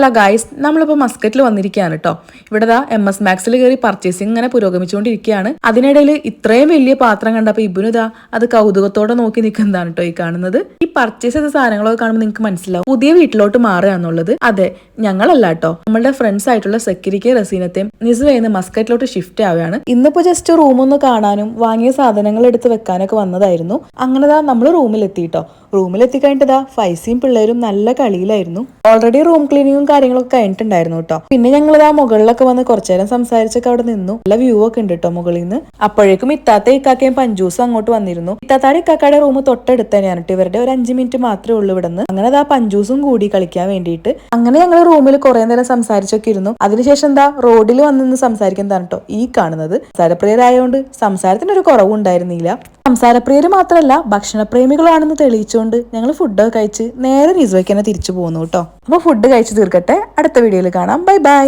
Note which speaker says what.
Speaker 1: Hello guys, നമ്മളിപ്പോൾ മസ്കറ്റിൽ വന്നിരിക്കുകയാണ് കേട്ടോ. ഇവിടെ MS മാക്സിൽ കയറി പർച്ചേസിംഗ് ഇങ്ങനെ പുരോഗമിച്ചുകൊണ്ടിരിക്കുകയാണ്. അതിനിടയിൽ ഇത്രയും വലിയ പാത്രം കണ്ടപ്പോൾ ഇബിനു അത് കൗതുകത്തോടെ നോക്കി നിൽക്കുന്നതാണ് കേട്ടോ ഈ കാണുന്നത്. ഈ പർച്ചേസ് ചെയ്ത സാധനങ്ങളൊക്കെ കാണുമ്പോൾ നിങ്ങൾക്ക് മനസ്സിലാവും പുതിയ വീട്ടിലോട്ട് മാറുക എന്നുള്ളത്. അതെ, ഞങ്ങളല്ല കേട്ടോ, നമ്മളുടെ ഫ്രണ്ട്സ് ആയിട്ടുള്ള സെക്യൂരിറ്റി റസീനത്തെയും നിസ്വയെന്ന് മസ്കറ്റിലോട്ട് ഷിഫ്റ്റ് ആവുകയാണ്. ഇന്നിപ്പോ ജസ്റ്റ് റൂമൊന്ന് കാണാനും വാങ്ങിയ സാധനങ്ങൾ എടുത്ത് വെക്കാനൊക്കെ വന്നതായിരുന്നു. അങ്ങനെ നമ്മൾ റൂമിലെത്തിട്ടോ. റൂമിലെത്തിക്കഴിഞ്ഞിട്ട് ഫൈസിയും പിള്ളേരും നല്ല കളിയിലായിരുന്നു. ഓൾറെഡി റൂം ക്ലീനിങ്ങും കാര്യങ്ങളൊക്കെ കഴിഞ്ഞിട്ടുണ്ടായിരുന്നു കേട്ടോ. പിന്നെ ഞങ്ങൾ മുകളിലൊക്കെ വന്ന് കുറച്ചു നേരം സംസാരിച്ചൊക്കെ അവിടെ നിന്നു. നല്ല വ്യൂ ഒക്കെ ഉണ്ട് കേട്ടോ മുകളിൽ നിന്ന്. അപ്പോഴേക്കും ഇത്താത്ത ഇക്കാക്കയും പഞ്ചൂസും അങ്ങോട്ട് വന്നിരുന്നു. ഇത്താത്താടെ ഇക്കാക്കയുടെ റൂം തൊട്ടടുത്ത് തന്നെയാണ് കേട്ടോ. ഇവരുടെ ഒരു 5 മിനിറ്റ് മാത്രമേ ഉള്ളൂ ഇവിടെ നിന്ന്. അങ്ങനെ പഞ്ചൂസും കൂടി കളിക്കാൻ വേണ്ടിയിട്ട് അങ്ങനെ ഞങ്ങൾ റൂമിൽ കുറെ നേരം സംസാരിച്ചൊക്കെ ഇരുന്നു. അതിനുശേഷം റോഡിൽ വന്നിന്ന് സംസാരിക്കുന്നതാണ് കേട്ടോ ഈ കാണുന്നത്. സംസാരപ്രിയരായതുകൊണ്ട് സംസാരത്തിനൊരു കുറവുണ്ടായിരുന്നില്ല. സംസാരപ്രിയര് മാത്രമല്ല ഭക്ഷണപ്രേമികളാണെന്ന് തെളിയിച്ചുകൊണ്ട് ഞങ്ങൾ ഫുഡൊക്കെ കഴിച്ച് നേരെ നിസ്വയ്ക്ക് തന്നെ തിരിച്ചു പോകുന്നു കേട്ടോ. അപ്പോൾ ഫുഡ് കഴിച്ച് തീർക്കട്ടെ. അടുത്ത വീഡിയോയിൽ കാണാം. Bye bye.